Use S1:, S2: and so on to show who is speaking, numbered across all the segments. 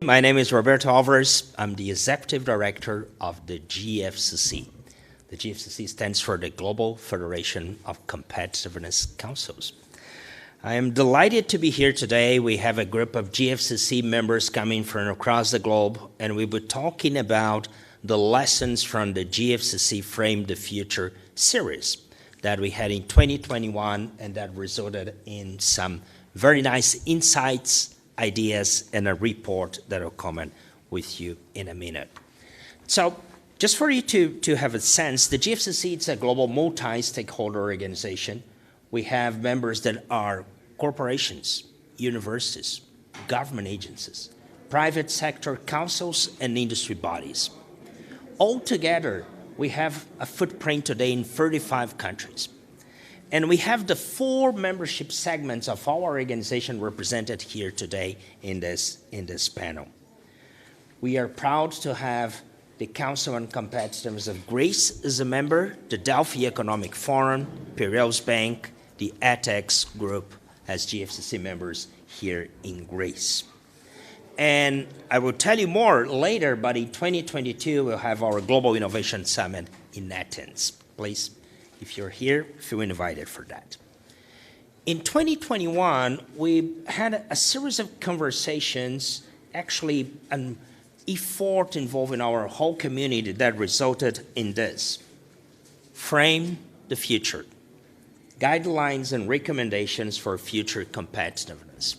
S1: My name is Roberto Alvarez. I'm the Executive Director of the GFCC. The GFCC stands for the Global Federation of Competitiveness Councils. I am delighted to be here today. We have a group of GFCC members coming from across the globe, and we'll be talking about the lessons from the GFCC Frame the Future series that we had in 2021 and that resulted in some very nice insights, ideas, and a report that I'll comment with you in a minute. So just for you to have a sense, the GFCC is a global multi-stakeholder organization. We have members that are corporations, universities, government agencies, private sector councils, and industry bodies. Altogether, we have a footprint today in 35 countries. And we have the 4 membership segments of our organization represented here today in this panel. We are proud to have the Council on Competitiveness of Greece as a member, the Delphi Economic Forum, Piraeus Bank, the ETEX Group as GFCC members here in Greece. And I will tell you more later, but in 2022, we'll have our Global Innovation Summit in Athens. Please, if you're here, feel invited for that. In 2021, we had a series of conversations, actually an effort involving our whole community that resulted in this. Frame the future. Guidelines and recommendations for future competitiveness.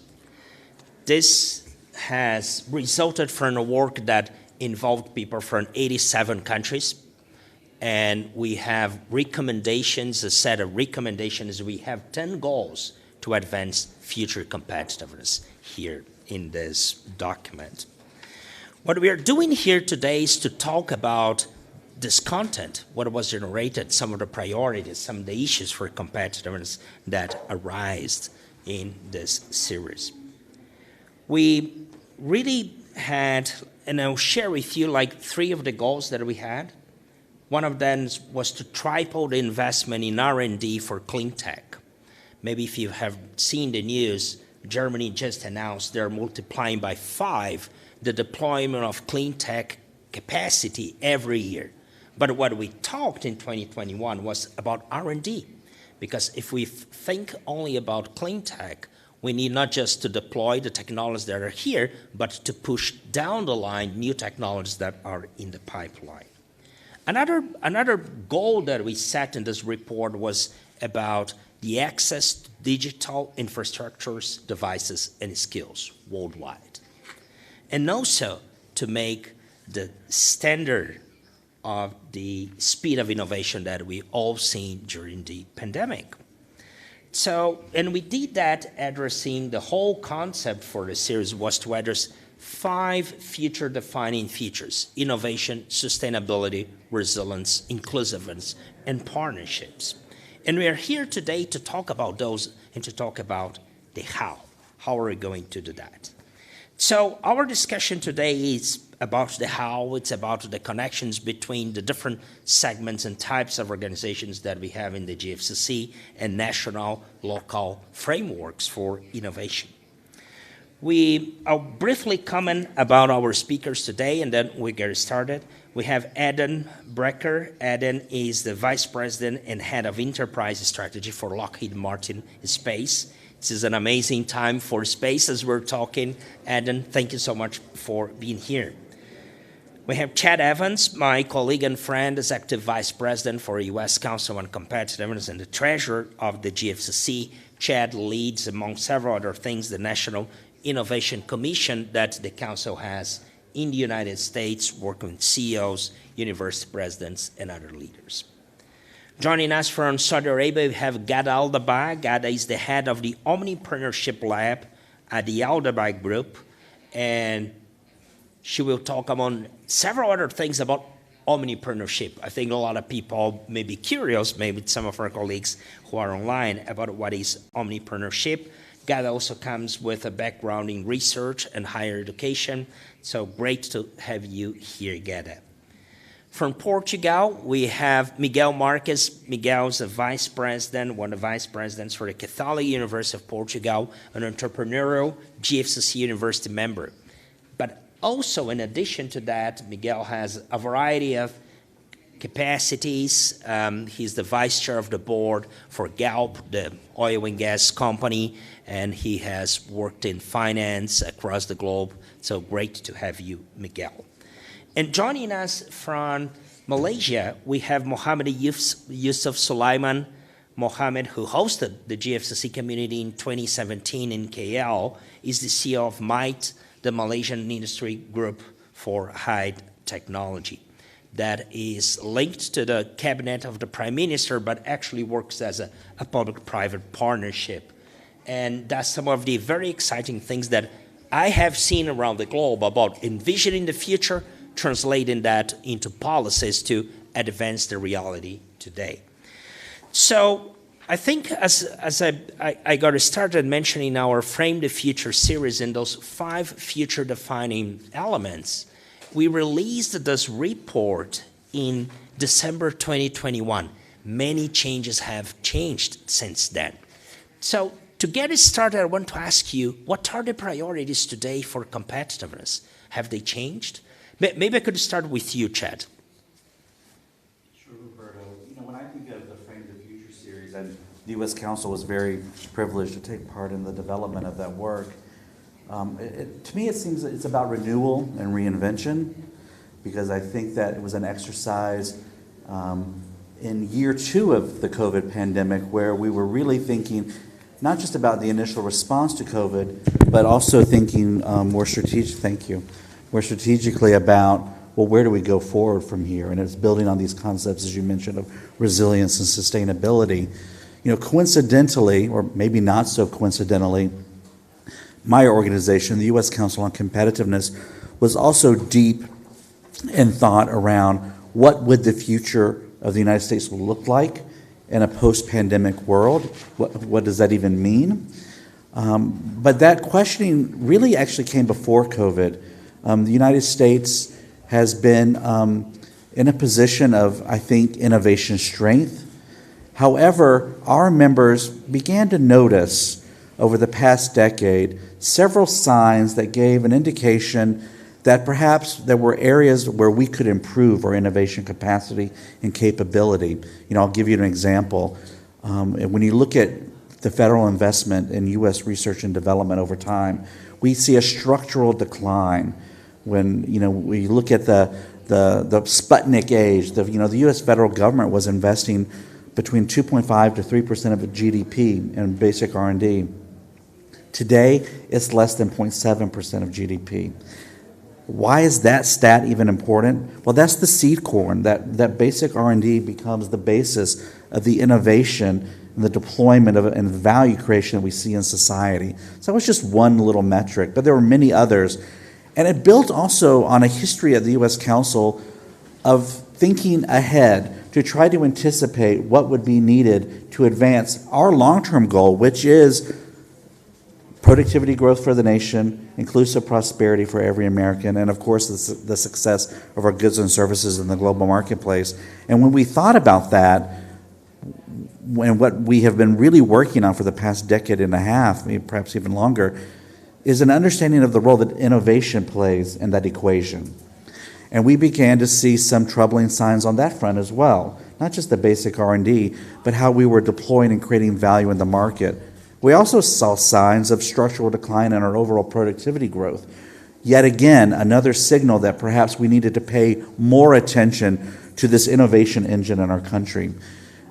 S1: This has resulted from a work that involved people from 87 countries. And we have recommendations, a set of recommendations. We have 10 goals to advance future competitiveness here in this document. What we are doing here today is to talk about this content, what was generated, some of the priorities, some of the issues for competitiveness that arise in this series. We really had, and I'll share with you like 3 of the goals that we had. One of them was to triple the investment in R&D for clean tech. Maybe if you have seen the news, Germany just announced they're multiplying by 5 the deployment of clean tech capacity every year. But what we talked in 2021 was about R&D, because if we think only about clean tech, we need not just to deploy the technologies that are here, but to push down the line new technologies that are in the pipeline. Another goal that we set in this report was about the access to digital infrastructures, devices, and skills worldwide. And also to make the standard of the speed of innovation that we all seen during the pandemic. So, and we did that addressing the whole concept for the series was to address 5 future-defining features: innovation, sustainability, resilience, inclusiveness, and partnerships. And we are here today to talk about those and to talk about the how. How are we going to do that? So our discussion today is about the how. It's about the connections between the different segments and types of organizations that we have in the GFCC and national, local frameworks for innovation. I'll briefly comment about our speakers today, and then we get started. We have Eden Brecker. Eden is the Vice President and Head of Enterprise Strategy for Lockheed Martin Space. This is an amazing time for space as we're talking. Eden, thank you so much for being here. We have Chad Evans, my colleague and friend, Executive Vice President for U.S. Council on Competitiveness and the Treasurer of the GFCC. Chad leads, among several other things, the National Innovation Commission that the Council has in the United States, working with CEOs, university presidents, and other leaders. Joining us from Saudi Arabia, we have Ghada Aldaba. Ghada is the head of the Omnipreneurship Lab at the Aldaba Group, and she will talk among several other things about omnipreneurship. I think a lot of people may be curious, maybe some of our colleagues who are online, about what is omnipreneurship. Ghada also comes with a background in research and higher education, so great to have you here, Ghada. From Portugal, we have Miguel Marques. Miguel is a vice president, one of the vice presidents for the Catholic University of Portugal, an entrepreneurial GFCC University member. But also, in addition to that, Miguel has a variety of capacities. He's the vice chair of the board for Galp, the oil and gas company, and he has worked in finance across the globe. So great to have you, Miguel. And joining us from Malaysia, we have Mohammed Yusuf Sulaiman. Mohammed, who hosted the GFCC community in 2017 in KL, is the CEO of MITE, the Malaysian Industry Group for High Technology, that is linked to the cabinet of the Prime Minister, but actually works as a public-private partnership. And that's some of the very exciting things that I have seen around the globe about envisioning the future, translating that into policies to advance the reality today. So I think as I got started mentioning our Frame the Future series and those 5 future-defining elements, we released this report in December 2021. Many changes have changed since then. So to get it started, I want to ask you, what are the priorities today for competitiveness? Have they changed? Maybe I could start with you, Chad.
S2: Sure, Roberto. When I think of the Frame the Future series, and the U.S. Council was very privileged to take part in the development of that work. To me, it seems that it's about renewal and reinvention, because I think that it was an exercise in year 2 of the COVID pandemic where we were really thinking not just about the initial response to COVID, but also thinking more strategically about, well, where do we go forward from here? And it's building on these concepts, as you mentioned, of resilience and sustainability. Coincidentally, or maybe not so coincidentally, my organization, the U.S. Council on Competitiveness, was also deep in thought around what would the future of the United States look like in a post-pandemic world. What does that even mean? But that questioning really actually came before COVID. The United States has been in a position of, I think, innovation strength. However, our members began to notice over the past decade several signs that gave an indication that perhaps there were areas where we could improve our innovation capacity and capability. I'll give you an example. When you look at the federal investment in U.S. research and development over time, we see a structural decline. When we look at the Sputnik age, the U.S. federal government was investing between 2.5 to 3% of GDP in basic R&D. Today, it's less than 0.7% of GDP. Why is that stat even important? Well, that's the seed corn. That basic R&D becomes the basis of the innovation and the deployment of and the value creation that we see in society. So that was just one little metric, but there were many others. And it built also on a history at the U.S. Council of thinking ahead to try to anticipate what would be needed to advance our long-term goal, which is productivity growth for the nation, inclusive prosperity for every American, and of course the success of our goods and services in the global marketplace. And when we thought about that, and what we have been really working on for the past decade and a half, maybe perhaps even longer, is an understanding of the role that innovation plays in that equation. And we began to see some troubling signs on that front as well, not just the basic R&D, but how we were deploying and creating value in the market. We also saw signs of structural decline in our overall productivity growth. Yet again, another signal that perhaps we needed to pay more attention to this innovation engine in our country.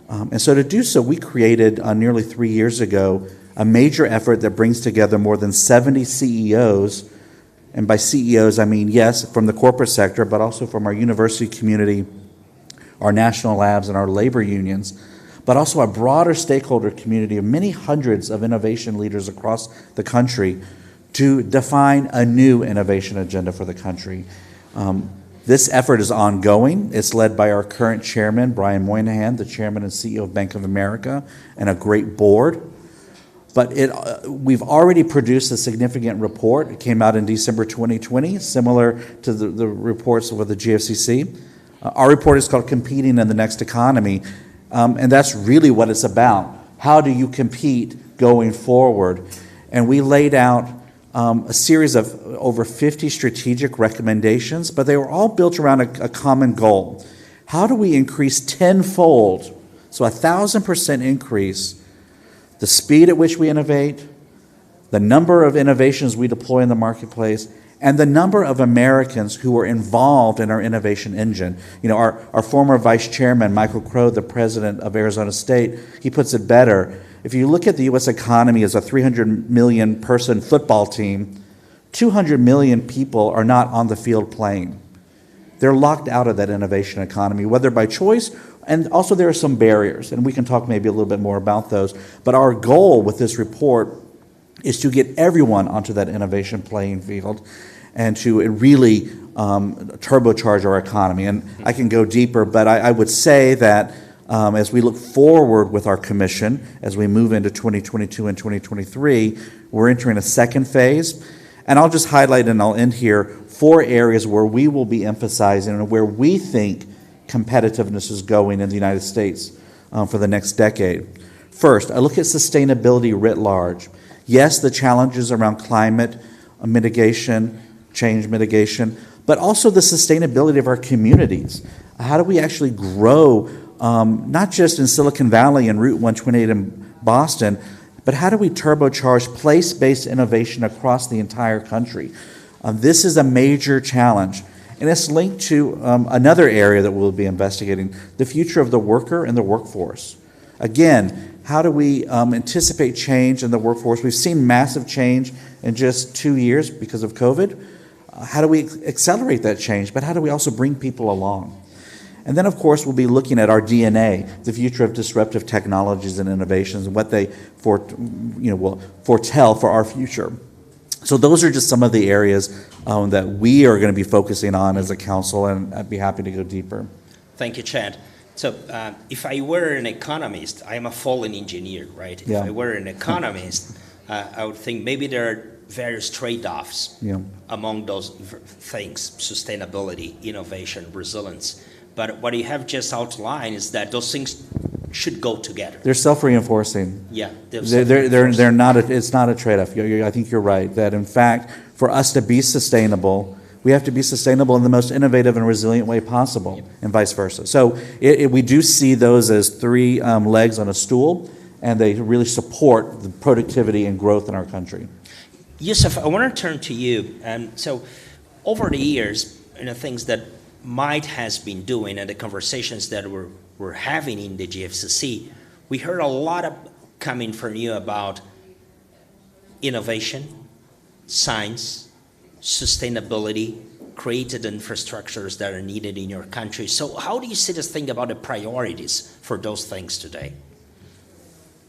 S2: And so to do so, we created nearly 3 years ago a major effort that brings together more than 70 CEOs. And by CEOs, I mean, yes, from the corporate sector, but also from our university community, our national labs, and our labor unions, but also a broader stakeholder community of many hundreds of innovation leaders across the country to define a new innovation agenda for the country. This effort is ongoing. It's led by our current chairman, Brian Moynihan, the chairman and CEO of Bank of America, and a great board. But we've already produced a significant report. It came out in December 2020, similar to the reports with the GFCC. Our report is called Competing in the Next Economy, and that's really what it's about. How do you compete going forward? And we laid out a series of over 50 strategic recommendations, but they were all built around a common goal. How do we increase tenfold, so 1,000% increase, the speed at which we innovate, the number of innovations we deploy in the marketplace, and the number of Americans who are involved in our innovation engine. You know, our former vice chairman, Michael Crow, the president of Arizona State, he puts it better. If you look at the U.S. economy as a 300 million person football team, 200 million people are not on the field playing. They're locked out of that innovation economy, whether by choice, and also there are some barriers, and we can talk maybe a little bit more about those. But our goal with this report is to get everyone onto that innovation playing field and to really turbocharge our economy. And I can go deeper, but I would say that as we look forward with our commission, as we move into 2022 and 2023, we're entering a second phase. And I'll just highlight, and I'll end here, 4 areas where we will be emphasizing and where we think competitiveness is going in the United States for the next decade. First, I look at sustainability writ large. Yes, the challenges around climate mitigation, change mitigation, but also the sustainability of our communities. How do we actually grow, not just in Silicon Valley and Route 128 in Boston, but how do we turbocharge place-based innovation across the entire country? This is a major challenge, and it's linked to another area that we'll be investigating, the future of the worker and the workforce. Again, how do we anticipate change in the workforce? We've seen massive change in just 2 years because of COVID. How do we accelerate that change? But how do we also bring people along? And then, of course, we'll be looking at our DNA, the future of disruptive technologies and innovations, and what they will foretell for our future. So those are just some of the areas that we are going to be focusing on as a council, and I'd be happy to go deeper.
S1: Thank you, Chad. So if I were an economist, I'm a fallen engineer, right?
S2: Yeah.
S1: If I were an economist, I would think maybe there are various trade-offs among those things: sustainability, innovation, resilience. But what you have just outlined is that those things should go together.
S2: They're self-reinforcing.
S1: Yeah,
S2: they're not. It's not a trade-off. I think you're right that in fact, for us to be sustainable, we have to be sustainable in the most innovative and resilient way possible, and vice versa. So we do see those as 3 legs on a stool, and they really support the productivity and growth in our country.
S1: Yusuf, I want to turn to you. So over the years, things that MITE has been doing and the conversations that we're having in the GFCC, we heard a lot coming from you about innovation, science, sustainability, created infrastructures that are needed in your country. So how do you see this thing about the priorities for those things today?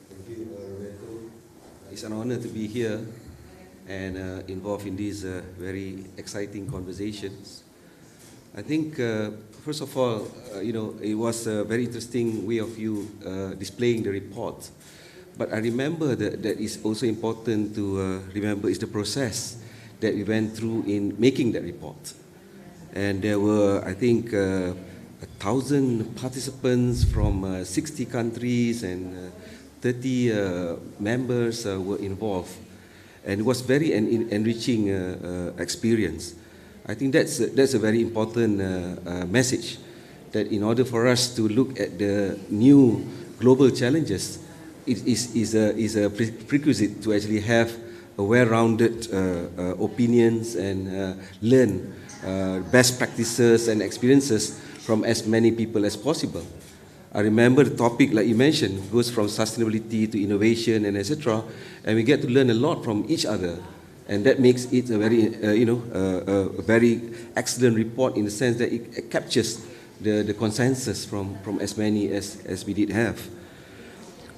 S3: Thank you, Reto. It's an honor to be here and involved in these very exciting conversations. I think, first of all, it was a very interesting way of you displaying the report. But I remember that it's also important to remember is the process that we went through in making that report. And there were, I think, 1,000 participants from 60 countries and 30 members were involved. And it was very enriching experience. I think that's a very important message, that in order for us to look at the new global challenges, it is a prerequisite to actually have a well-rounded opinions and learn best practices and experiences from as many people as possible. I remember the topic, like you mentioned, goes from sustainability to innovation and etc. And we get to learn a lot from each other. And that makes it a very, a very excellent report in the sense that it captures the consensus from as many as we did have.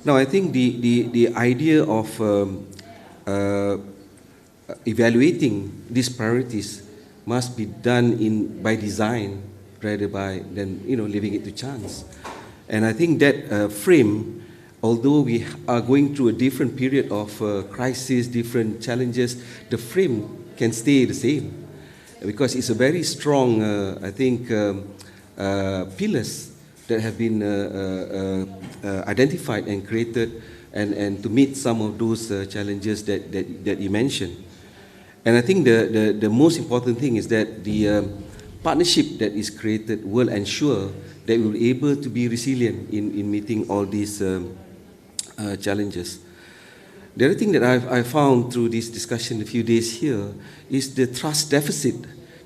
S3: Now, I think the idea of evaluating these priorities must be done by design rather than leaving it to chance. And I think that frame, although we are going through a different period of crisis, different challenges, the frame can stay the same because it's a very strong, I think, pillars that have been identified and created and to meet some of those challenges that you mentioned. And I think the most important thing is that the partnership that is created will ensure that we'll be able to be resilient in meeting all these challenges. The other thing that I found through this discussion a few days here is the trust deficit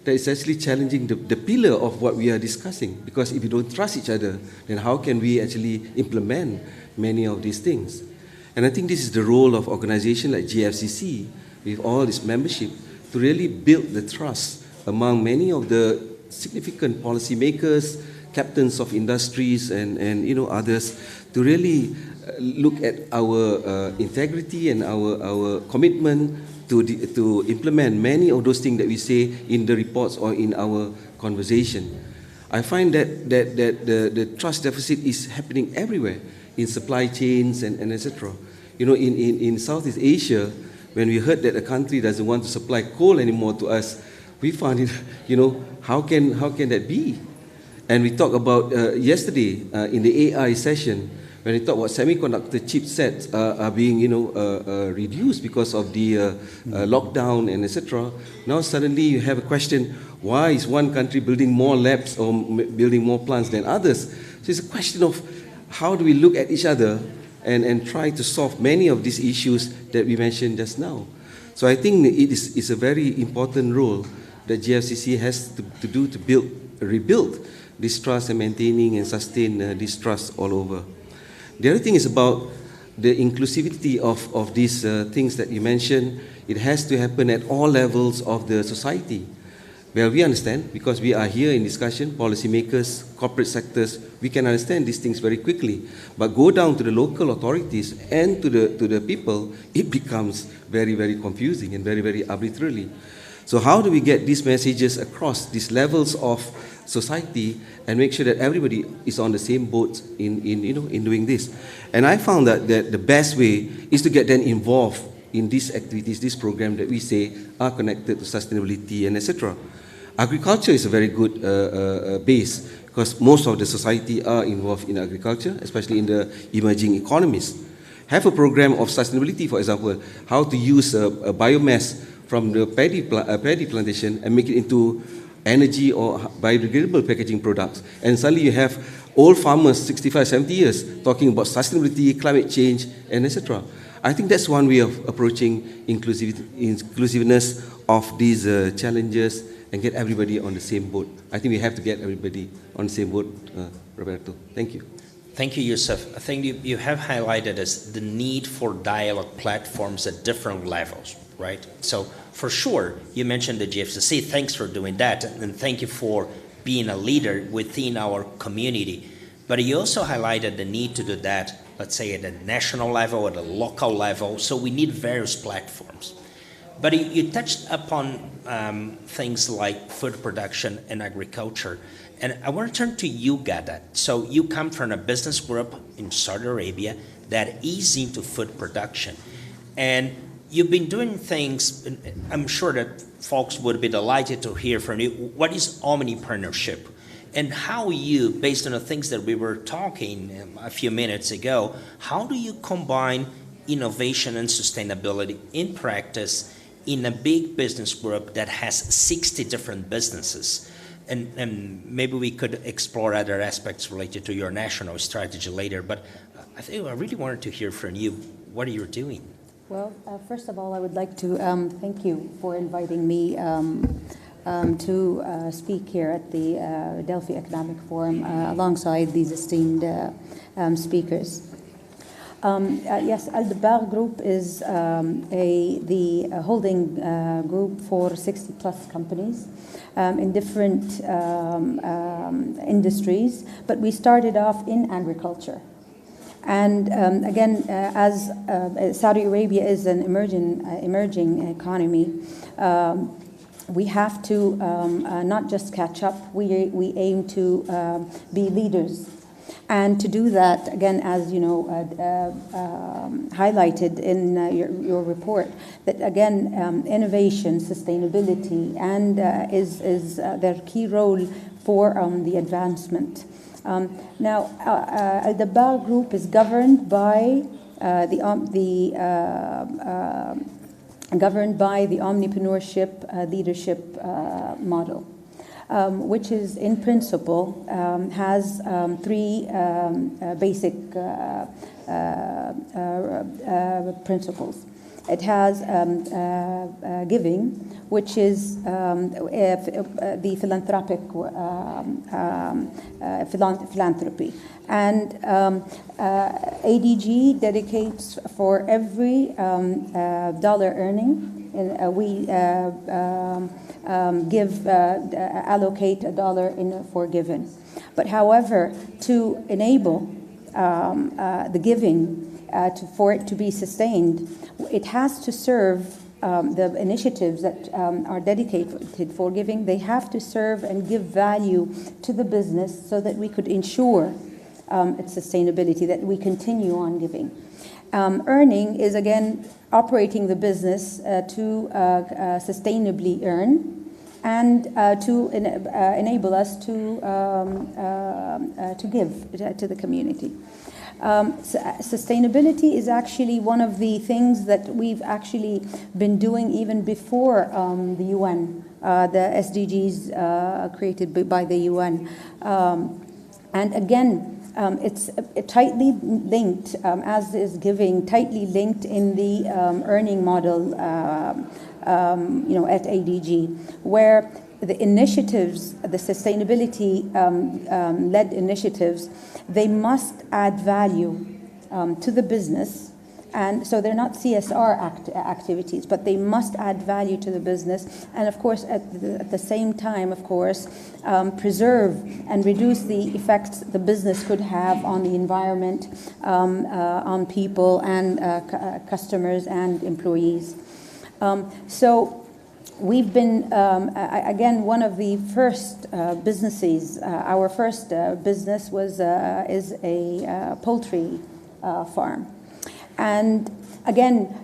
S3: that is actually challenging the pillar of what we are discussing. Because if you don't trust each other, then how can we actually implement many of these things? And I think this is the role of organizations like GFCC, with all its membership, to really build the trust among many of the significant policymakers, captains of industries, and others, to really look at our integrity and our commitment to implement many of those things that we say in the reports or in our conversation. I find that the trust deficit is happening everywhere, in supply chains and etc. In Southeast Asia, when we heard that a country doesn't want to supply coal anymore to us, we found it, how can that be? And we talked about yesterday in the AI session, when we talk about semiconductor chipsets are being, reduced because of the lockdown and etc. Now suddenly you have a question: why is one country building more labs or building more plants than others? So it's a question of how do we look at each other and try to solve many of these issues that we mentioned just now. So I think it's a very important role that GFCC has to do to rebuild this trust and maintaining and sustain this trust all over. The other thing is about the inclusivity of these things that you mentioned. It has to happen at all levels of the society. Well, we understand, because we are here in discussion, policymakers, corporate sectors, we can understand these things very quickly. But go down to the local authorities and to the people, it becomes very, very confusing and very, very arbitrarily. So how do we get these messages across these levels of society and make sure that everybody is on the same boat in doing this? And I found that the best way is to get them involved in these activities, this program that we say are connected to sustainability and etc. Agriculture is a very good base, because most of the society are involved in agriculture, especially in the emerging economies. Have a program of sustainability, for example, how to use a biomass from the paddy plantation and make it into energy or biodegradable packaging products. And suddenly you have old farmers, 65, 70 years, talking about sustainability, climate change, and etc. I think that's one way of approaching inclusiveness of these challenges and get everybody on the same boat. I think we have to get everybody on the same boat, Roberto. Thank you.
S1: Thank you, Yusuf. I think you have highlighted the need for dialogue platforms at different levels, right? So for sure, you mentioned the GFCC. Thanks for doing that, and thank you for being a leader within our community. But you also highlighted the need to do that, let's say at a national level, at a local level. So we need various platforms. But you touched upon things like food production and agriculture. And I want to turn to you, Gada. So you come from a business group in Saudi Arabia that is into food production. And you've been doing things, I'm sure that folks would be delighted to hear from you. What is Omni Partnership? And how you, based on the things that we were talking a few minutes ago, how do you combine innovation and sustainability in practice in a big business group that has 60 different businesses? And maybe we could explore other aspects related to your national strategy later, but I think I really wanted to hear from you. What are you doing?
S4: Well, first of all, I would like to thank you for inviting me to speak here at the Delphi Economic Forum alongside these esteemed speakers. Yes, Al-Dabbagh Group is the holding group for 60 plus companies in different industries, but we started off in agriculture. And again, as Saudi Arabia is an emerging economy, we have to not just catch up, we aim to be leaders. And to do that, again, as you know, highlighted in your report, that again, innovation, sustainability, and is their key role for the advancement. Now, the Dabbagh Group is governed by the governed by the entrepreneurship leadership model, which is in principle has three basic principles. It has giving, which is the philanthropic philanthropy. And ADG dedicates for every dollar earning, we allocate $1 for giving. But however, to enable the giving for it to be sustained, it has to serve the initiatives that are dedicated for giving. They have to serve and give value to the business so that we could ensure its sustainability, that we continue on giving. Earning is, again, operating the business to sustainably earn and to enable us to give to the community. Sustainability is actually one of the things that we've actually been doing even before the UN, the SDGs created by the UN. And again, it's tightly linked, as is giving, tightly linked in the earning model, at ADG, where the initiatives, the sustainability led initiatives, they must add value to the business. And so they're not CSR activities, but they must add value to the business. And of course, at the same time, of course, preserve and reduce the effects the business could have on the environment, on people and customers and employees. So we've been, again, one of the first businesses, our first business is a poultry farm. And again,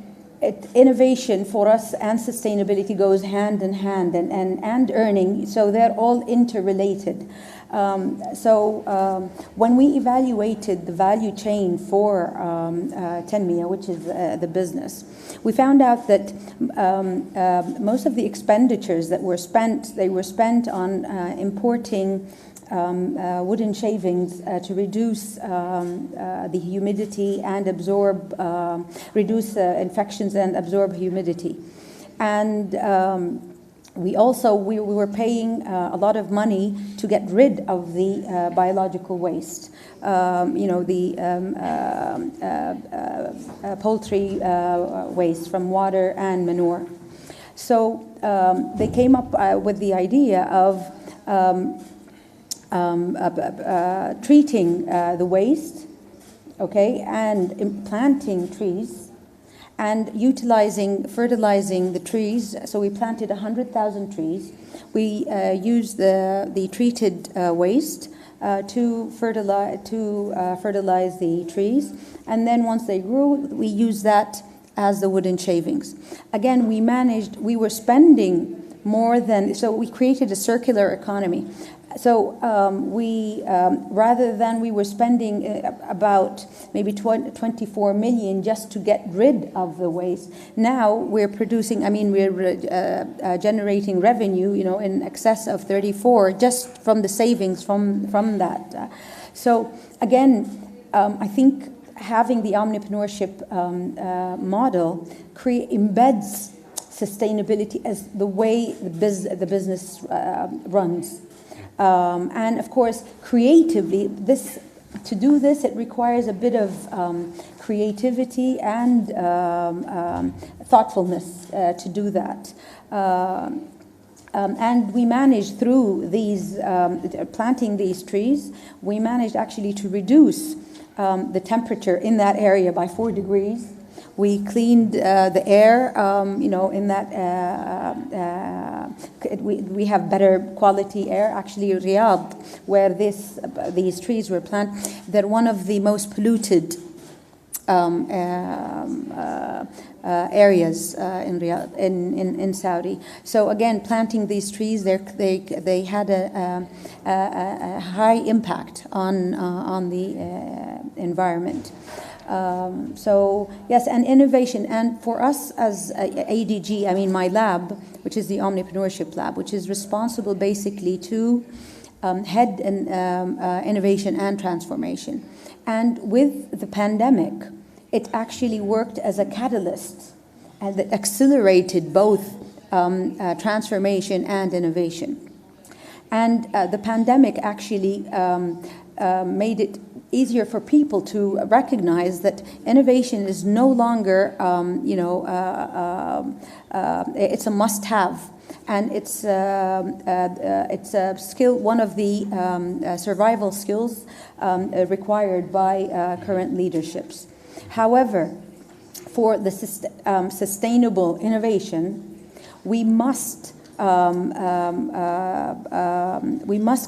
S4: innovation for us and sustainability goes hand in hand, and earning, so they're all interrelated. When we evaluated the value chain for Tenmia, which is the business, we found out that most of the expenditures that were spent, they were spent on importing wooden shavings to reduce the humidity and reduce infections and absorb humidity. And we were paying a lot of money to get rid of the biological waste, the poultry waste from water and manure. So they came up with the idea of treating the waste, okay, and planting trees and fertilizing the trees. So we planted 100,000 trees. We used the treated waste to fertilize the trees, and then once they grew, we used that as the wooden shavings. Again, we were spending more than, so we created a circular economy. So rather than we were spending about maybe 24 million just to get rid of the waste, now we're producing, we're generating revenue, in excess of 34 just from the savings from that. So again, I think having the entrepreneurship model embeds sustainability as the way the business runs. And of course, creatively, to do this, it requires a bit of creativity and thoughtfulness to do that. And we managed through these planting these trees, we managed actually to reduce the temperature in that area by 4 degrees. We cleaned the air, in that we have better quality air. Actually, Riyadh, where these trees were planted, they're one of the most polluted areas in Riyadh, in Saudi. So again, planting these trees, they had a high impact on the environment. So yes, and innovation. And for us as ADG, I mean my lab, which is the Omnipreneurship Lab, which is responsible basically to head innovation and transformation. And with the pandemic, it actually worked as a catalyst and that accelerated both transformation and innovation. And the pandemic actually made it easier for people to recognize that innovation is no longer, it's a must-have, and it's a skill, one of the survival skills required by current leaderships. However, for the sustainable innovation, we must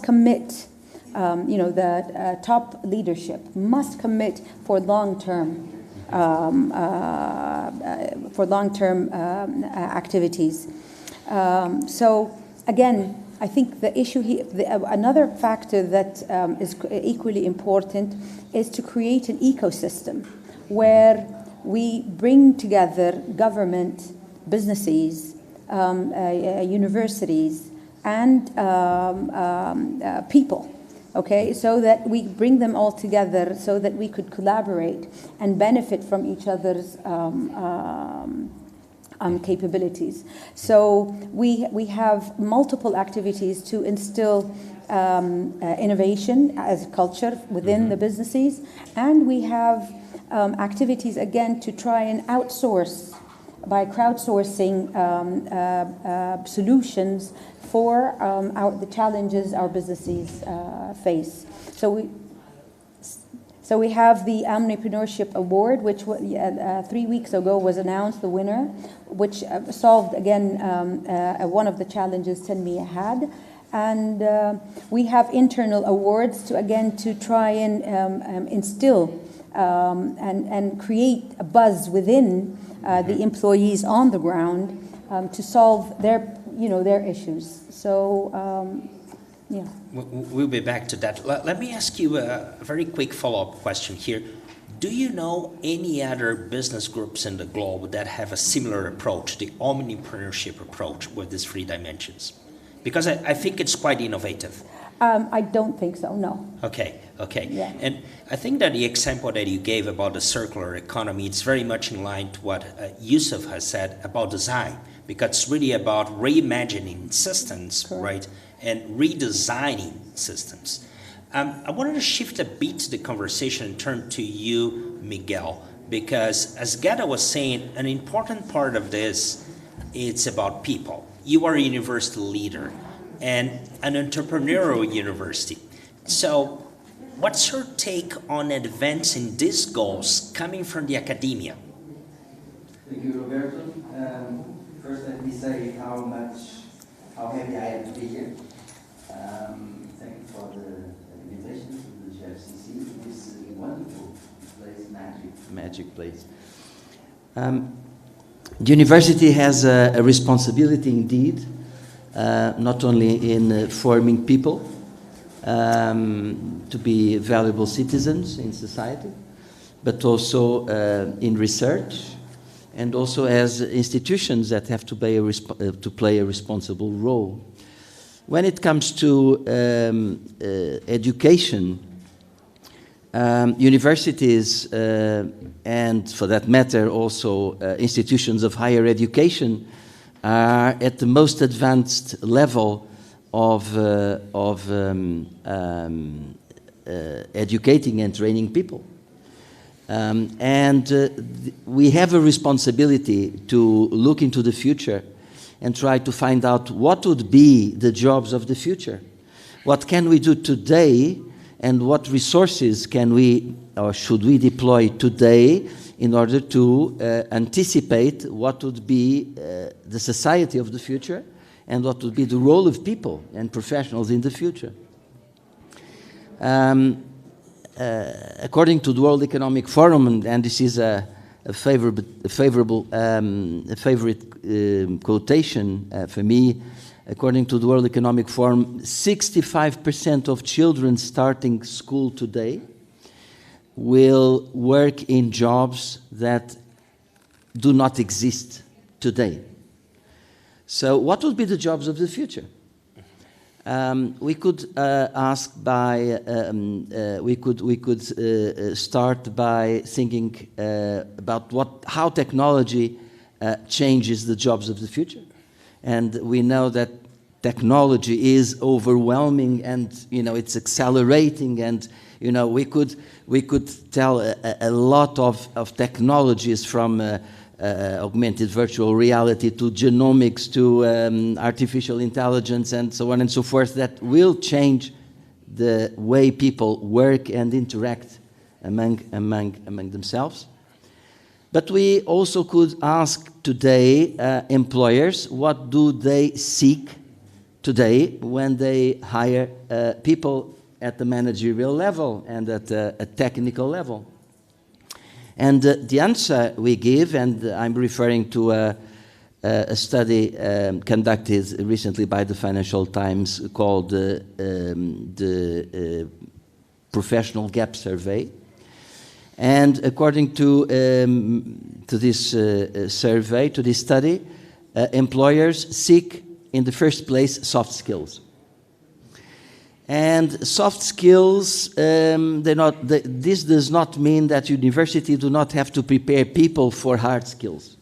S4: commit. The top leadership must commit for long-term activities. So again, I think the issue here, another factor that is equally important, is to create an ecosystem where we bring together government, businesses, universities, and people. Okay, so that we bring them all together so that we could collaborate and benefit from each other's capabilities. So we have multiple activities to instill innovation as a culture within the businesses, and we have activities again to try and outsource by crowdsourcing solutions for the challenges our businesses face. So we have the Omnipreneurship Award, which 3 weeks ago was announced, the winner, which solved again one of the challenges Tanmiyah had. And we have internal awards to try and instill and create a buzz within the employees on the ground to solve their issues. So, yeah.
S1: We'll be back to that. Let me ask you a very quick follow-up question here. Do you know any other business groups in the globe that have a similar approach, the omnipreneurship approach with these 3 dimensions? Because I think it's quite innovative.
S4: I don't think so, no.
S1: Okay.
S4: Yeah.
S1: And I think that the example that you gave about the circular economy, it's very much in line to what Yusuf has said about design, because it's really about reimagining systems,
S4: Correct.
S1: right, and redesigning systems. I wanted to shift a bit the conversation and turn to you, Miguel, because as Gada was saying, an important part of this, it's about people. You are a university leader and an entrepreneurial university. So what's your take on advancing these goals coming from the academia?
S5: Thank you, Roberto. First, let me say how happy I am to be here. Thank you for the invitation to the GFCC, this wonderful place, magic place. The university has a responsibility indeed, not only in forming people to be valuable citizens in society, but also in research, and also as institutions that have to play a responsible role. When it comes to education, universities and, for that matter, also institutions of higher education are at the most advanced level of educating and training people. We have a responsibility to look into the future and try to find out what would be the jobs of the future. What can we do today, and what resources can we or should we deploy today in order to anticipate what would be the society of the future and what would be the role of people and professionals in the future. According to the World Economic Forum, and this is a favorite quotation for me, according to the World Economic Forum, 65% of children starting school today will work in jobs that do not exist today. So what would be the jobs of the future? We could ask by, we could start by thinking about how technology changes the jobs of the future. And we know that technology is overwhelming, and it's accelerating, and we could tell a lot of technologies from augmented virtual reality to genomics to artificial intelligence and so on and so forth that will change the way people work and interact among themselves. But we also could ask today employers, what do they seek today when they hire people at the managerial level and at a technical level? And the answer we give, and I'm referring to a study conducted recently by the Financial Times called the Professional Gap Survey. And according to this survey, to this study, employers seek, in the first place, soft skills. And soft skills, this does not mean that universities do not have to prepare people for hard skills.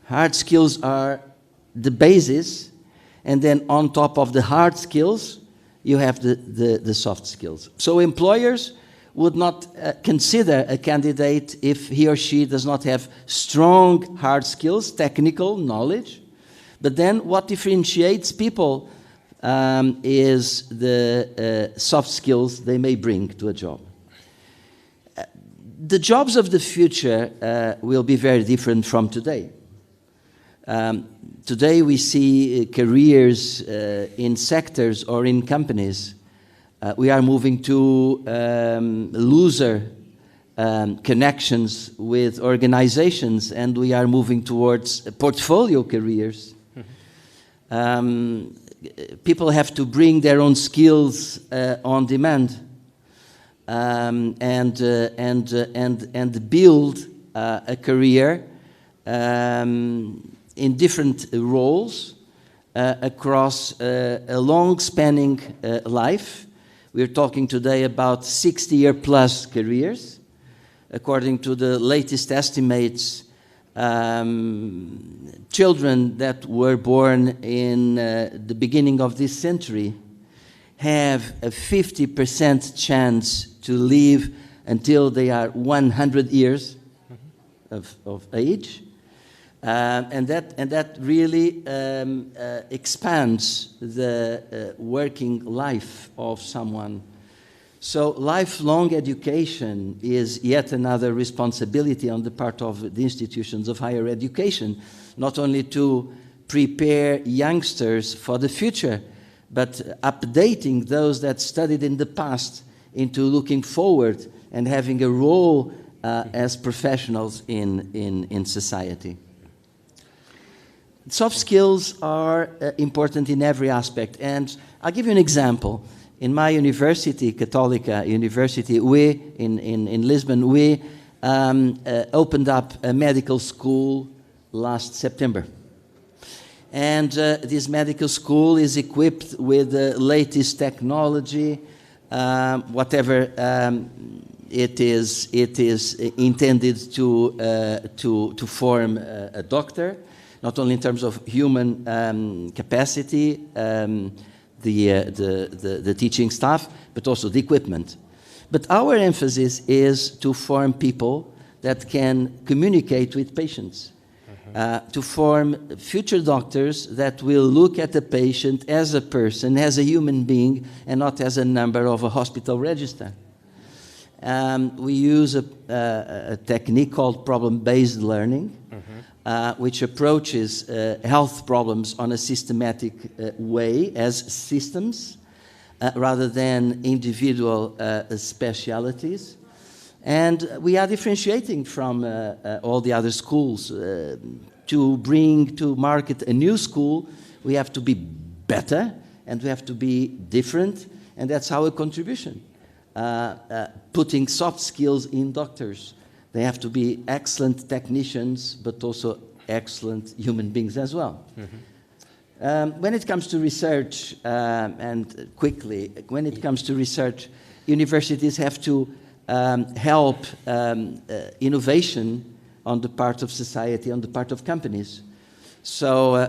S5: Hard skills are the basis, and then on top of the hard skills, you have the soft skills. So employers would not consider a candidate if he or she does not have strong hard skills, technical knowledge. But then what differentiates people is the soft skills they may bring to a job. The jobs of the future will be very different from today. Today we see careers in sectors or in companies. We are moving to looser connections with organizations, and we are moving towards portfolio careers. People have to bring their own skills on demand and build a career in different roles across a long-spanning life. We're talking today about 60-year-plus careers. According to the latest estimates, children that were born in the beginning of this century have a 50% chance to live until they are 100 years of age. And that really expands the working life of someone. So lifelong education is yet another responsibility on the part of the institutions of higher education, not only to prepare youngsters for the future, but updating those that studied in the past into looking forward and having a role as professionals in society. Soft skills are important in every aspect, and I'll give you an example. In my university, Católica University, we, in Lisbon, we opened up a medical school last September. And this medical school is equipped with the latest technology, whatever it is intended to form a doctor, not only in terms of human capacity, the teaching staff, but also the equipment. But our emphasis is to form people that can communicate with patients, to form future doctors that will look at the patient as a person, as a human being, and not as a number of a hospital register. We use a technique called problem-based learning, which approaches health problems on a systematic way as systems rather than individual specialities. And we are differentiating from all the other schools. To bring to market a new school, we have to be better and we have to be different, and that's our contribution. putting soft skills in doctors. They have to be excellent technicians, but also excellent human beings as well. When it comes to research, and quickly, when it comes to research, universities have to help innovation on the part of society, on the part of companies. So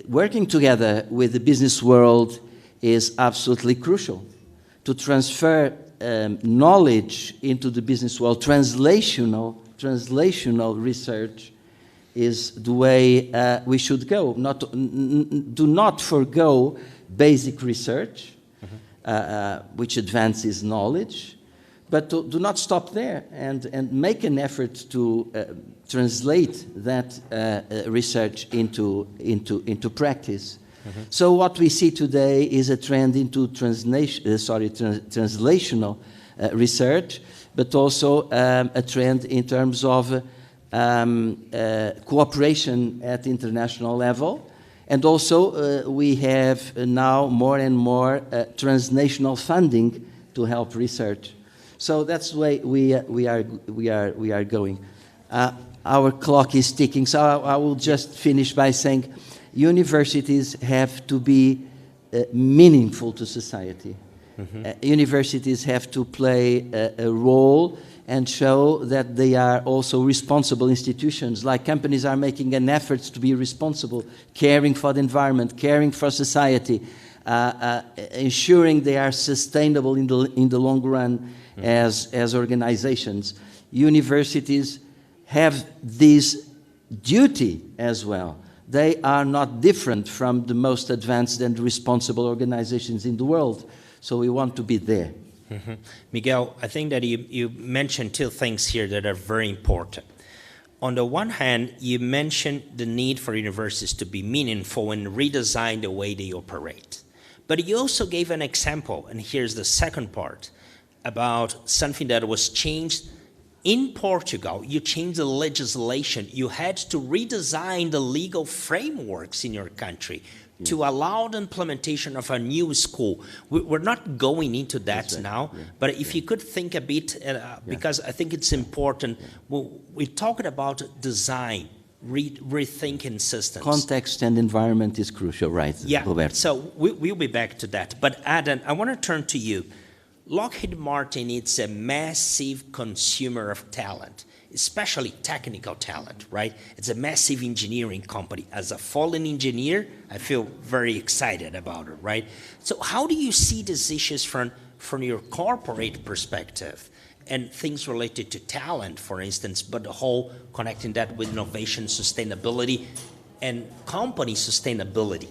S5: working together with the business world is absolutely crucial to transfer knowledge into the business world. Translational research is the way we should go. Do not forgo basic research, which advances knowledge, but do not stop there and make an effort to translate that research into practice. So what we see today is a trend into translational research, but also a trend in terms of cooperation at international level. And also we have now more and more transnational funding to help research. So that's the way we are going. Our clock is ticking, so I will just finish by saying universities have to be meaningful to society. Universities have to play a role and show that they are also responsible institutions, like companies are making an effort to be responsible, caring for the environment, caring for society, ensuring they are sustainable in the long run as organizations. Universities have this duty as well. They are not different from the most advanced and responsible organizations in the world. So we want to be there.
S1: Miguel, I think that you mentioned two things here that are very important. On the one hand, you mentioned the need for universities to be meaningful and redesign the way they operate. But you also gave an example, and here's the second part, about something that was changed in Portugal. You changed the legislation. You had to redesign the legal frameworks in your country to allow the implementation of a new school. We're not going into that now, but if you could think a bit, because I think it's important, we're talking about design, rethinking systems.
S5: Context and environment is crucial, right, Roberto?
S1: So we'll be back to that. But Adam, I want to turn to you. Lockheed Martin is a massive consumer of talent, especially technical talent, right? It's a massive engineering company. As a fallen engineer, I feel very excited about it, right? So how do you see these issues from your corporate perspective and things related to talent, for instance, but the whole connecting that with innovation, sustainability, and company sustainability?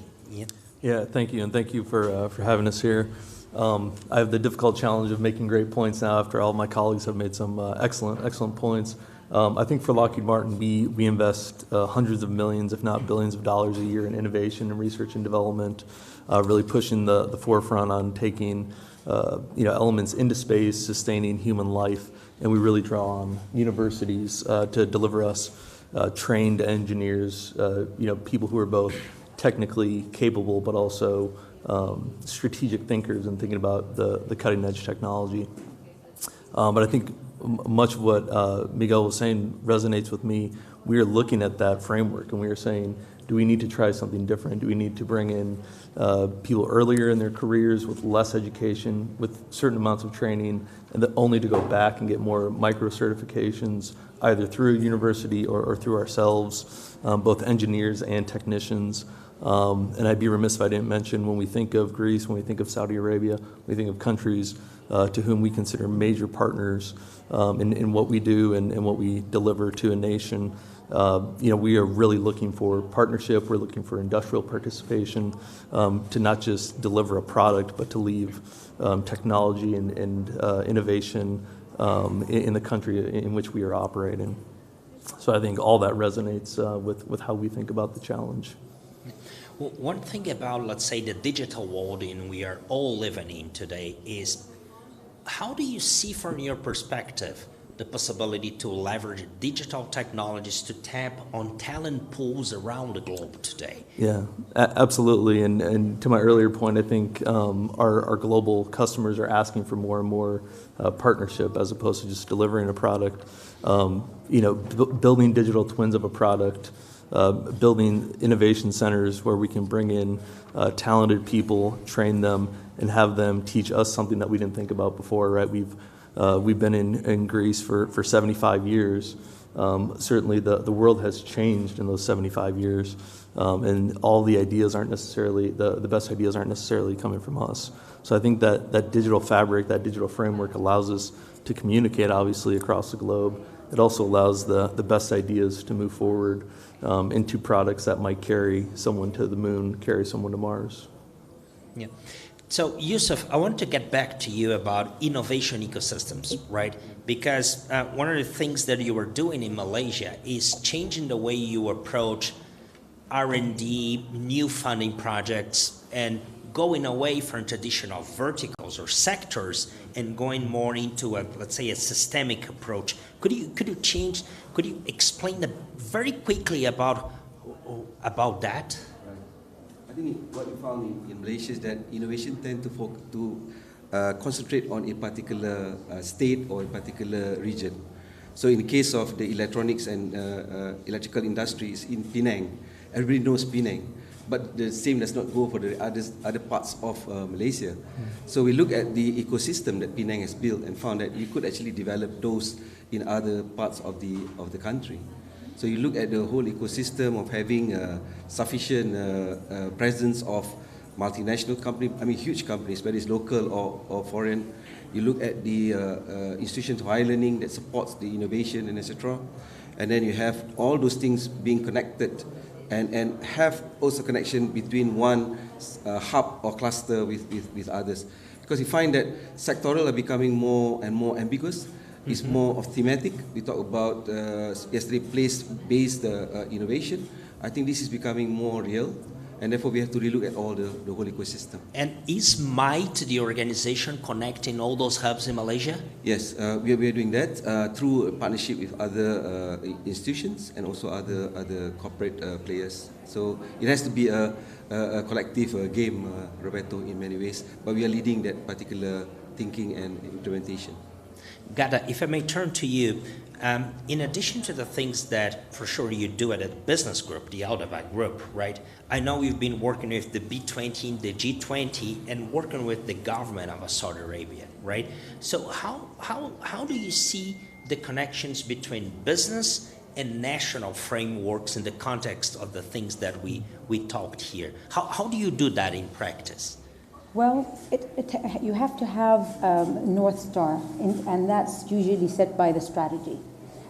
S6: Yeah, thank you, and thank you for having us here. I have the difficult challenge of making great points now after all my colleagues have made some excellent points. I think for Lockheed Martin, we invest hundreds of millions, if not billions of dollars a year in innovation and research and development, really pushing the forefront on taking elements into space, sustaining human life, and we really draw on universities to deliver us trained engineers, people who are both technically capable but also strategic thinkers and thinking about the cutting edge technology. But I think much of what Miguel was saying resonates with me. We are looking at that framework and we are saying, do we need to try something different? Do we need to bring in people earlier in their careers with less education, with certain amounts of training, and only to go back and get more micro certifications, either through a university or through ourselves, both engineers and technicians. And I'd be remiss if I didn't mention, when we think of Greece, when we think of Saudi Arabia, we think of countries to whom we consider major partners in what we do and what we deliver to a nation. We are really looking for partnership. We're looking for industrial participation to not just deliver a product, but to leave technology and innovation in the country in which we are operating. So I think all that resonates with how we think about the challenge.
S1: Well, one thing about, let's say, the digital world we are all living in today is, how do you see from your perspective the possibility to leverage digital technologies to tap on talent pools around the globe today.
S6: Yeah, absolutely. And to my earlier point, I think our global customers are asking for more and more partnership as opposed to just delivering a product. Building digital twins of a product, building innovation centers where we can bring in talented people, train them, and have them teach us something that we didn't think about before, right? We've been in Greece for 75 years. Certainly the world has changed in those 75 years, and all the ideas aren't necessarily, the best ideas aren't necessarily coming from us. So I think that digital fabric, that digital framework allows us to communicate obviously across the globe. It also allows the best ideas to move forward into products that might carry someone to the moon, carry someone to Mars.
S1: Yeah. So, Yusuf, I want to get back to you about innovation ecosystems, right? Because one of the things that you are doing in Malaysia is changing the way you approach R&D, new funding projects, and going away from traditional verticals or sectors and going more into let's say, a systemic approach. Could you explain very quickly about that?
S3: I think what we found in Malaysia is that innovation tend to concentrate on a particular state or a particular region. So in the case of the electronics and electrical industries in Penang, everybody knows Penang, but the same does not go for the other parts of Malaysia. So we look at the ecosystem that Penang has built and found that you could actually develop those in other parts of the country. So you look at the whole ecosystem of having sufficient presence of multinational companies, huge companies, whether it's local or foreign. You look at the institutions of higher learning that supports the innovation and etc. And then you have all those things being connected and have also connection between one hub or cluster with others. Because you find that sectoral are becoming more and more ambiguous. It's more of thematic. We talk about yesterday place-based innovation. I think this is becoming more real, and therefore we have to relook at all the whole ecosystem.
S1: And is MITE the organization connecting all those hubs in Malaysia?
S3: Yes, we are doing that through a partnership with other institutions and also other corporate players. So it has to be a collective game, Roberto, in many ways, but we are leading that particular thinking and implementation.
S1: Gada, if I may turn to you, in addition to the things that for sure you do at a business group, the Aldabac group, right? I know you've been working with the B20, the G20, and working with the government of Saudi Arabia, right? So how do you see the connections between business and national frameworks in the context of the things that we talked here? How do you do that in practice?
S4: Well, you have to have North Star, and that's usually set by the strategy.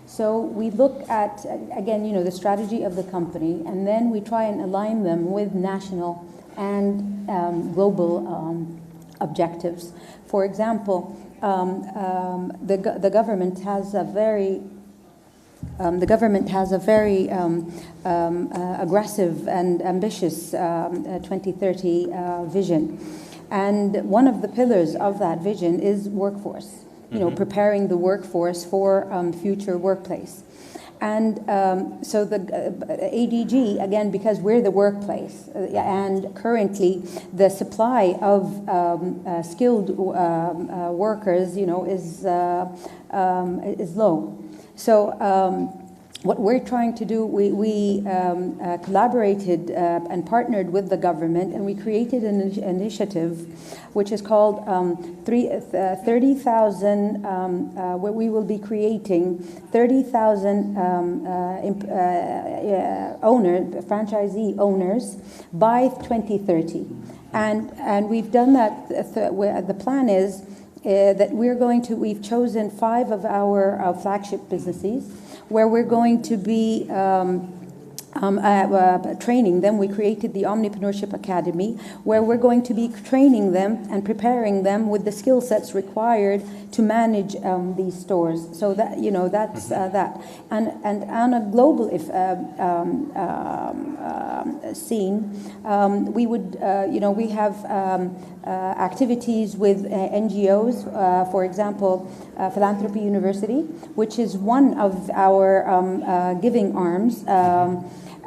S4: So we look at, again, the strategy of the company, and then we try and align them with national and global objectives. For example, the government has a very aggressive and ambitious 2030 vision. And one of the pillars of that vision is workforce, preparing the workforce for future workplace. And so the ADG, again, because we're the workplace, and currently the supply of skilled workers, is low. So what we're trying to do, we collaborated and partnered with the government, and we created an initiative which is called 30,000, where we will be creating 30,000 franchisee owners by 2030. And we've done that. The plan is that we've chosen 5 of our flagship businesses, where we're going to be training them. We created the Omnipreneurship Academy, where we're going to be training them and preparing them with the skill sets required to manage these stores. So that, you know, that's that. And on a global scene, we would, you know, we have activities with NGOs, for example, Philanthropy University, which is one of our giving arms.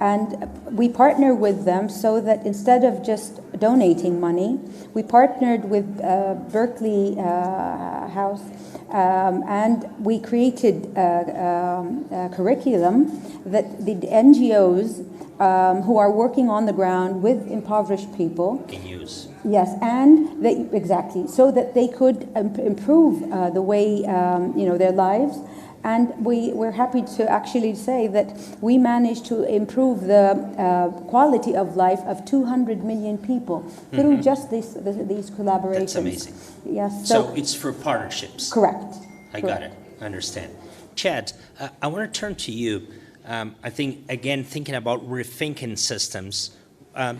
S4: And we partner with them so that instead of just donating money, we partnered with Berkeley House, and we created a curriculum that the NGOs who are working on the ground with impoverished people
S1: can use.
S4: Yes, and they, exactly, so that they could improve the way, you know, their lives. And we're happy to actually say that we managed to improve the quality of life of 200 million people through just these collaborations.
S1: That's amazing.
S4: Yes.
S1: So it's for partnerships.
S4: Correct.
S1: I got it. I understand. Chad, I want to turn to you. I think, again, thinking about rethinking systems, I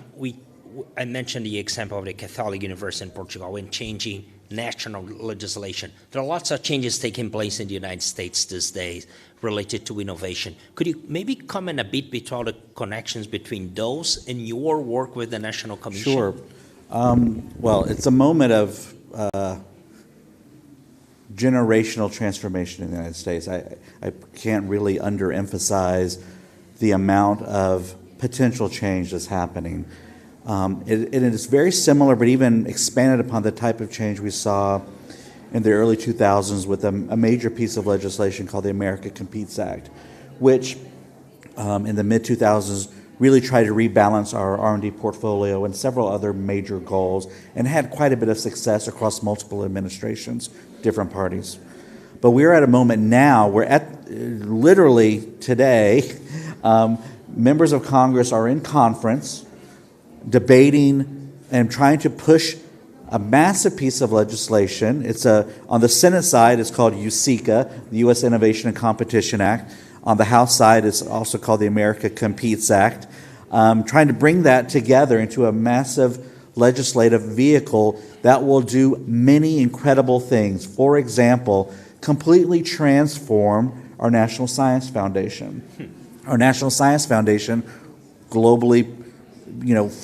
S1: mentioned the example of the Catholic University in Portugal in changing national legislation. There are lots of changes taking place in the United States these days related to innovation. Could you maybe comment a bit between the connections between those and your work with the National Commission?
S2: Sure. Well, it's a moment of generational transformation in the United States. I can't really underemphasize the amount of potential change that's happening. It is very similar, but even expanded upon the type of change we saw in the early 2000s with a major piece of legislation called the America Competes Act, which in the mid-2000s really tried to rebalance our R&D portfolio and several other major goals, and had quite a bit of success across multiple administrations, different parties. But we're at a moment now where literally today, members of Congress are in conference debating and trying to push a massive piece of legislation. It's on the Senate side, it's called USICA, the U.S. Innovation and Competition Act. On the House side, it's also called the America Competes Act. Trying to bring that together into a massive legislative vehicle that will do many incredible things. For example, completely transform our National Science Foundation. Our National Science Foundation, globally,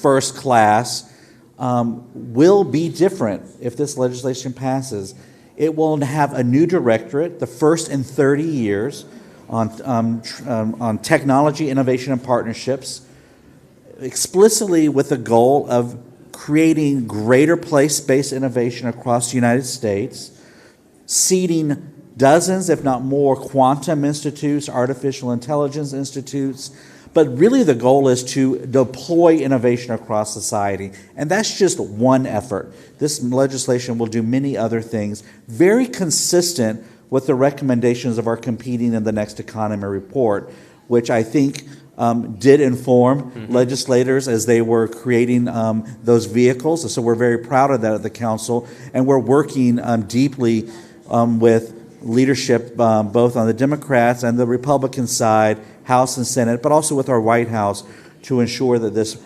S2: first class, will be different if this legislation passes. It will have a new directorate, the first in 30 years, on technology, innovation, and partnerships, explicitly with the goal of creating greater place-based innovation across the United States, seeding dozens, if not more, quantum institutes, artificial intelligence institutes. But really the goal is to deploy innovation across society. And that's just one effort. This legislation will do many other things, very consistent with the recommendations of our Competing in the Next Economy report, which I think did inform legislators as they were creating those vehicles. So we're very proud of that at the Council. And we're working deeply with leadership both on the Democrats and the Republican side, House and Senate, but also with our White House to ensure that this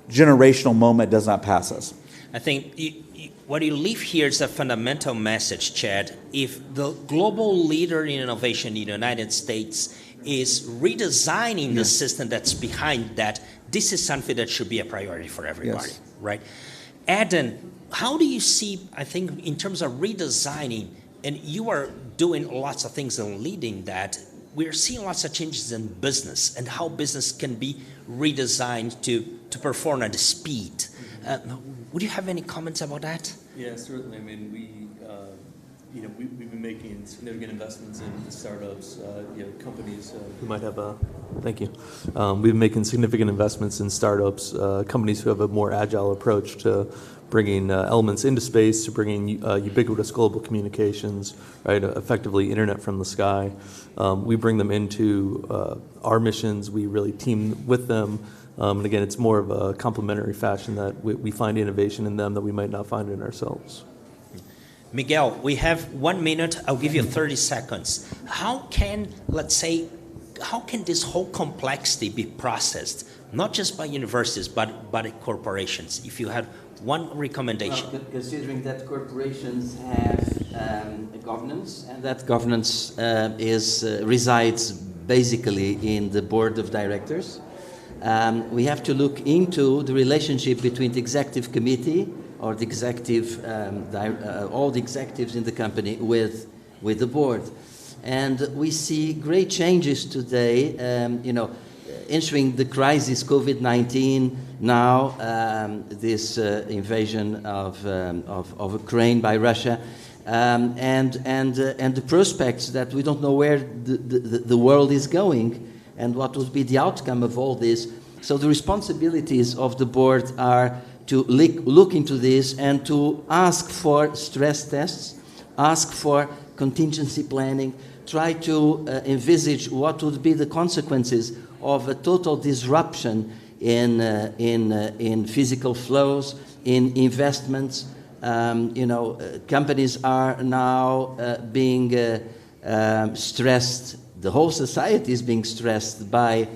S2: generational moment does not pass us.
S1: I think what you leave here is a fundamental message, Chad. If the global leader in innovation in the United States is redesigning the system that's behind that, this is something that should be a priority for everybody, right? Adam, how do you see, I think, in terms of redesigning, and you are doing lots of things and leading that, we're seeing lots of changes in business and how business can be redesigned to perform at speed. Would you have any comments about that?
S6: Yeah, certainly. I mean, we've been making significant investments in startups, companies who might have thank you. We've been making significant investments in startups, companies who have a more agile approach to bringing elements into space, to bringing ubiquitous global communications, right? Effectively, internet from the sky. We bring them into our missions. We really team with them. And again, it's more of a complementary fashion that we find innovation in them that we might not find in ourselves.
S1: Miguel, we have 1 minute. I'll give you 30 seconds. How can, let's say, how can this whole complexity be processed, not just by universities, but by corporations? If you had one recommendation.
S5: Well, considering that corporations have a governance, and that governance resides basically in the board of directors, we have to look into the relationship between the executive committee or the executive, all the executives in the company with the board. And we see great changes today, entering the crisis, COVID-19, now this invasion of Ukraine by Russia, and the prospects that we don't know where the world is going and what would be the outcome of all this. So the responsibilities of the board are to look into this and to ask for stress tests, ask for contingency planning, try to envisage what would be the consequences of a total disruption in physical flows, in investments. Companies are now being stressed. The whole society is being stressed by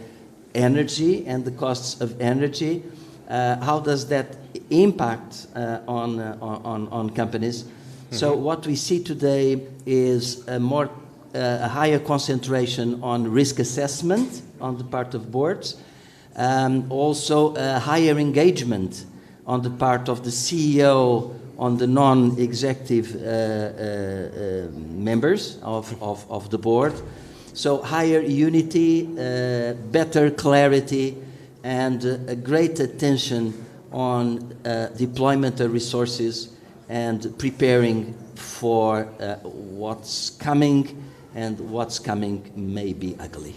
S5: energy and the costs of energy. How does that impact on companies? Mm-hmm. So what we see today is a higher concentration on risk assessment on the part of boards, also a higher engagement on the part of the CEO, on the non-executive members of the board. So higher unity, better clarity, and a great attention on deployment of resources and preparing for what's coming, and what's coming may be ugly.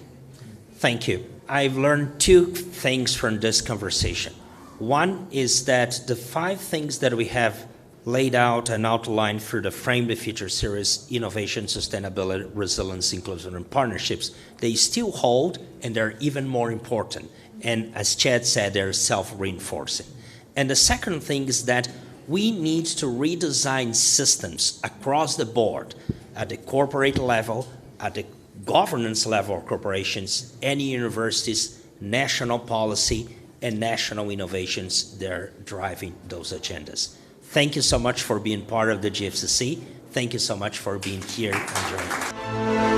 S1: Thank you. I've learned two things from this conversation. One is that the 5 things that we have laid out and outlined through the Frame the Future series, innovation, sustainability, resilience, inclusion, and partnerships, they still hold, and they're even more important. And as Chad said, they're self-reinforcing. And the second thing is that we need to redesign systems across the board, at the corporate level, at the governance level of corporations, any universities, national policy, and national innovations that are driving those agendas. Thank you so much for being part of the GFCC. Thank you so much for being here and joining us.